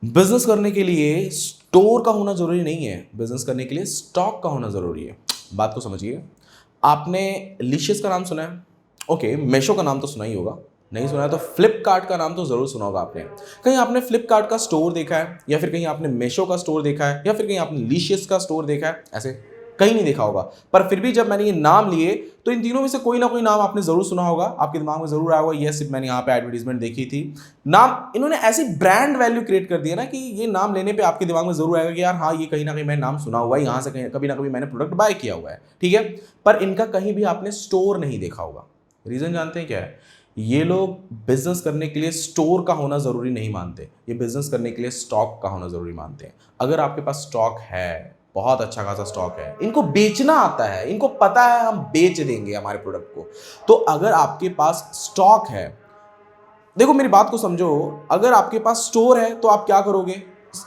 Business करने के लिए स्टोर का होना जरूरी नहीं है, बिजनेस करने के लिए स्टॉक का होना जरूरी है। बात को समझिए। आपने लिशियस का नाम सुना है? ओके, मेशो का नाम तो सुना ही होगा। नहीं सुना है तो फ्लिपकार्ट का नाम तो जरूर सुना होगा आपने। कहीं आपने फ्लिपकार्ट का स्टोर देखा है, या फिर कहीं आपने मेशो का स्टोर देखा है, या फिर कहीं आपने लिशियस का स्टोर देखा है? ऐसे कहीं नहीं देखा होगा। पर फिर भी जब मैंने ये नाम लिए तो इन तीनों में से कोई ना कोई नाम आपने जरूर सुना होगा, आपके दिमाग में जरूर आया होगा, यस मैंने यहाँ पे एडवर्टीजमेंट देखी थी। नाम इन्होंने ऐसी ब्रांड वैल्यू क्रिएट कर दिया ना कि ये नाम लेने पे आपके दिमाग में जरूर आएगा कि यार हाँ, ये कहीं ना कहीं मैंने नाम सुना हुआ है, यहाँ से कहीं कभी ना कभी मैंने प्रोडक्ट बाय किया हुआ है। ठीक है, पर इनका कहीं भी आपने स्टोर नहीं देखा होगा। रीजन जानते हैं क्या है? ये लोग बिजनेस करने के लिए स्टोर का होना जरूरी नहीं मानते, ये बिजनेस करने के लिए स्टॉक का होना जरूरी मानते हैं। अगर आपके पास स्टॉक है, बहुत अच्छा खासा स्टॉक है, इनको बेचना आता है, इनको पता है हम बेच देंगे हमारे प्रोडक्ट को, तो अगर आपके पास स्टॉक है, देखो मेरी बात को समझो, अगर आपके पास स्टोर है तो आप क्या करोगे?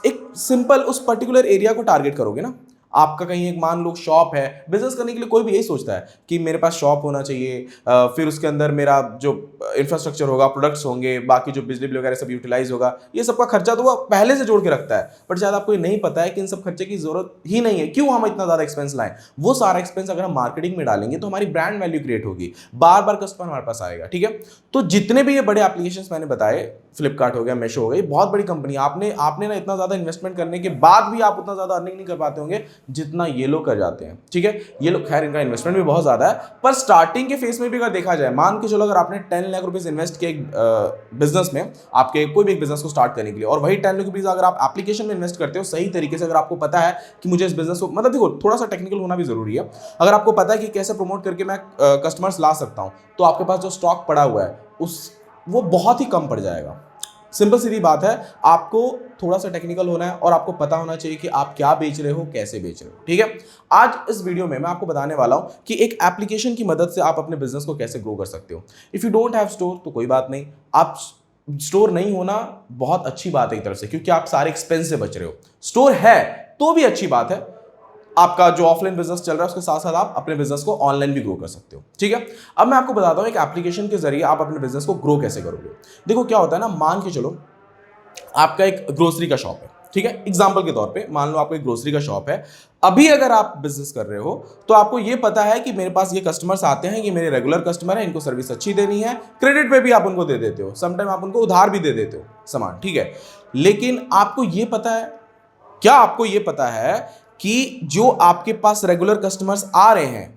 एक सिंपल उस पर्टिकुलर एरिया को टारगेट करोगे ना। आपका कहीं एक मान लो शॉप है, बिजनेस करने के लिए कोई भी यही सोचता है कि मेरे पास शॉप होना चाहिए, फिर उसके अंदर मेरा जो इंफ्रास्ट्रक्चर होगा, प्रोडक्ट्स होंगे, बाकी जो बिजली बिल वगैरह सब यूटिलाइज होगा, ये सबका खर्चा तो वो पहले से जोड़ के रखता है। बट शायद आपको ये नहीं पता है कि इन सब खर्चे की जरूरत ही नहीं है, क्यों हम इतना ज्यादा एक्सपेंस लाएं। वो सारा एक्सपेंस अगर हम मार्केटिंग में डालेंगे तो हमारी ब्रांड वैल्यू क्रिएट होगी, बार बार कस्टमर हमारे पास आएगा। ठीक है, तो जितने भी ये बड़े एप्लीकेशंस मैंने बताए, फ्लिपकार्ट हो गया, मेशो हो गई, बहुत बड़ी कंपनी, आपने आपने ना इतना ज्यादा इन्वेस्टमेंट करने के बाद भी आप उतना ज्यादा अर्निंग नहीं कर पाते होंगे जितना ये लोग कर जाते हैं। ठीक है, ये लोग खैर इनका इन्वेस्टमेंट भी बहुत ज्यादा है, पर स्टार्टिंग के फेस में भी अगर देखा जाए, मान के चलो अगर आपने 10 लाख रुपीज इन्वेस्ट किया एक बिजनेस में, आपके कोई भी एक बिजनेस को स्टार्ट करने के लिए, और वही 10 लाख रुपीज अगर आप एप्लीकेशन में इन्वेस्ट करते हो सही तरीके से, अगर आपको पता है कि मुझे इस बिजनेस को, मतलब देखो थोड़ा सा टेक्निकल होना भी जरूरी है, अगर आपको पता है कि कैसे प्रमोट करके मैं कस्टमर्स ला सकता हूं, तो आपके पास जो स्टॉक पड़ा हुआ है उस वो बहुत ही कम पड़ जाएगा। सिंपल सीधी बात है, आपको थोड़ा सा टेक्निकल होना है और आपको पता होना चाहिए कि आप क्या बेच रहे हो, कैसे बेच रहे हो। ठीक है, आज इस वीडियो में मैं आपको बताने वाला हूं कि एक एप्लीकेशन की मदद से आप अपने बिजनेस को कैसे ग्रो कर सकते हो। If you don't have store तो कोई बात नहीं, आप स्टोर नहीं होना बहुत अच्छी बात है एक तरफ से, क्योंकि आप सारे एक्सपेंस से बच रहे हो। स्टोर है तो भी अच्छी बात है, आपका जो ऑफलाइन बिजनेस चल रहा है उसके साथ साथ आप अपने बिजनेस को ऑनलाइन भी ग्रो कर सकते हो। ठीक है, अब मैं आपको बताता हूं एक एप्लीकेशन के जरिए आप अपने बिजनेस को ग्रो कैसे करोगे। देखो क्या होता है ना, मान के चलो आपका एक ग्रोसरी का शॉप है। ठीक है, एग्जांपल के तौर पे मान लो आपका एक ग्रोसरी का शॉप है। अभी अगर आप बिजनेस कर रहे हो तो आपको ये पता है कि मेरे पास ये कस्टमर्स आते हैं, ये मेरे रेगुलर कस्टमर है, इनको सर्विस अच्छी देनी है, क्रेडिट पे भी आप उनको दे देते हो, समटाइम आप उनको उधार भी दे देते हो सामान। ठीक है, लेकिन आपको ये पता है, क्या आपको ये पता है कि जो आपके पास रेगुलर कस्टमर्स आ रहे हैं,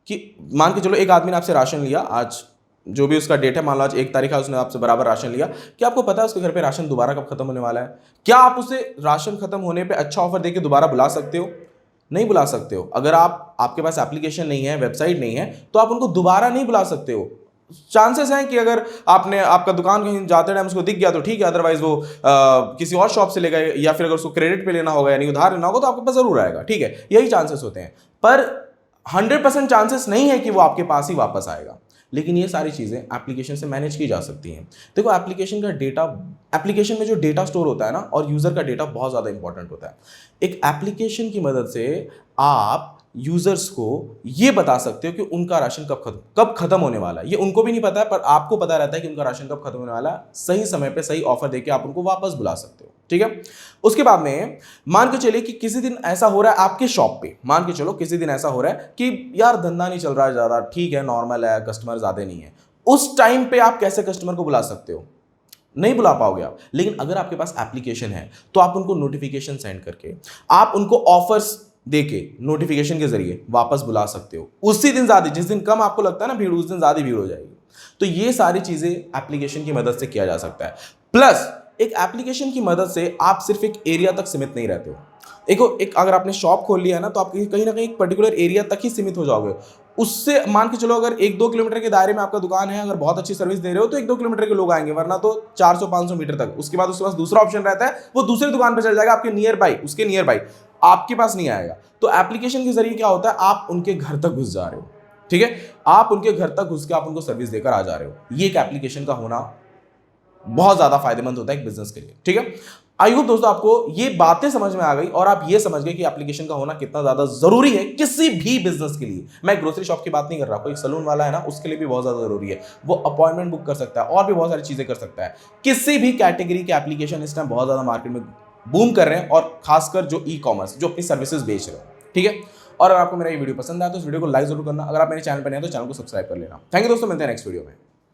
कि मान के चलो एक आदमी ने आपसे राशन लिया, आज जो भी उसका डेट है, मान लो आज 1 तारीख है, उसने आपसे बराबर राशन लिया, क्या आपको पता है उसके घर पे राशन दोबारा कब खत्म होने वाला है? क्या आप उसे राशन खत्म होने पे अच्छा ऑफर देके दोबारा बुला सकते हो? नहीं बुला सकते हो। अगर आपके पास एप्लीकेशन नहीं है, वेबसाइट नहीं है, तो आप उनको दोबारा नहीं बुला सकते हो। चांसेस हैं कि अगर आपने आपका दुकान कहीं जाते टाइम उसको दिख गया तो ठीक है, अदरवाइज वो किसी और शॉप से ले गए, या फिर अगर उसको क्रेडिट पे लेना होगा यानी उधार लेना होगा तो आपके पास जरूर आएगा। ठीक है, यही चांसेस होते हैं, पर 100% चांसेस नहीं है कि वो आपके पास ही वापस आएगा। लेकिन ये सारी चीज़ें एप्लीकेशन से मैनेज की जा सकती हैं। देखो एप्लीकेशन का डेटा, एप्लीकेशन में जो डेटा स्टोर होता है ना, और यूज़र का डेटा बहुत ज़्यादा इंपॉर्टेंट होता है। एक एप्लीकेशन की मदद से आप यूजर्स को ये बता सकते हो कि उनका राशन कब खत्म होने वाला है। ये उनको भी नहीं पता है, पर आपको पता रहता है कि उनका राशन कब खत्म होने वाला है। सही समय पे सही ऑफर देके आप उनको वापस बुला सकते हो। ठीक है, उसके बाद में मान के चलिए कि किसी दिन ऐसा हो रहा है आपके शॉप पे, मान के चलो किसी दिन ऐसा हो रहा है कि यार धंधा नहीं चल रहा है ज्यादा, ठीक है नॉर्मल है, कस्टमर ज्यादा नहीं है। उस टाइम पे आप कैसे कस्टमर को बुला सकते हो? नहीं बुला पाओगे आप। लेकिन अगर आपके पास एप्लीकेशन है तो आप उनको नोटिफिकेशन सेंड करके, आप उनको ऑफर्स देके नोटिफिकेशन के जरिए वापस बुला सकते हो। उसी दिन ज्यादा, जिस दिन कम आपको लगता है ना भीड़, उस दिन ज्यादा भीड़ हो जाएगी। तो ये सारी चीजें एप्लीकेशन की मदद से किया जा सकता है। प्लस एक एप्लीकेशन की मदद से आप सिर्फ एक एरिया तक सीमित नहीं रहते हो। एक अगर आपने शॉप खोल लिया है ना, तो आप कहीं ना कहीं एक पर्टिकुलर एरिया तक ही सीमित हो जाओगे। उससे मान के चलो अगर 1-2 किलोमीटर के दायरे में आपका दुकान है, अगर बहुत अच्छी सर्विस दे रहे हो तो 1-2 किलोमीटर के लोग आएंगे, वरना तो 400-500 मीटर तक। उसके बाद उसके पास दूसरा ऑप्शन रहता है, वो दूसरी दुकान पर चल जाएगा आपके नियर बाई, उसके नियर बाई आपके पास नहीं आएगा। तो एप्लीकेशन के जरिए क्या होता है, आप उनके घर तक घुस जा रहे हो। ठीक है, आप उनके घर तक घुस के आप उनको सर्विस देकर आ जा रहे हो। ये एक एप्लीकेशन का होना बहुत ज्यादा फायदेमंद होता है एक बिजनेस के लिए। ठीक है, आई होप दोस्तों आपको ये बातें समझ में आ गई और आप ये समझ गए कि एप्लीकेशन का होना कितना ज्यादा जरूरी है किसी भी बिजनेस के लिए। मैं ग्रोसरी शॉप की बात नहीं कर रहा, कोई सलून वाला है ना, उसके लिए भी बहुत ज्यादा जरूरी है। वो अपॉइंटमेंट बुक कर सकता है और भी बहुत सारी चीजें कर सकता है। किसी भी कैटेगरी के एप्लीकेशन इस टाइम बहुत ज्यादा मार्केट में बूम कर रहे हैं, और खासकर जो ई कॉमर्स, जो अपनी सर्विसेज बेच रहे हैं। ठीक है, और अगर आपको मेरा ये वीडियो पसंद आया तो इस वीडियो को लाइक जरूर करना। अगर आप मेरे चैनल पर नहीं हैं तो चैनल को सब्सक्राइब कर लेना। थैंक यू दोस्तों, मिलते हैं नेक्स्ट वीडियो में।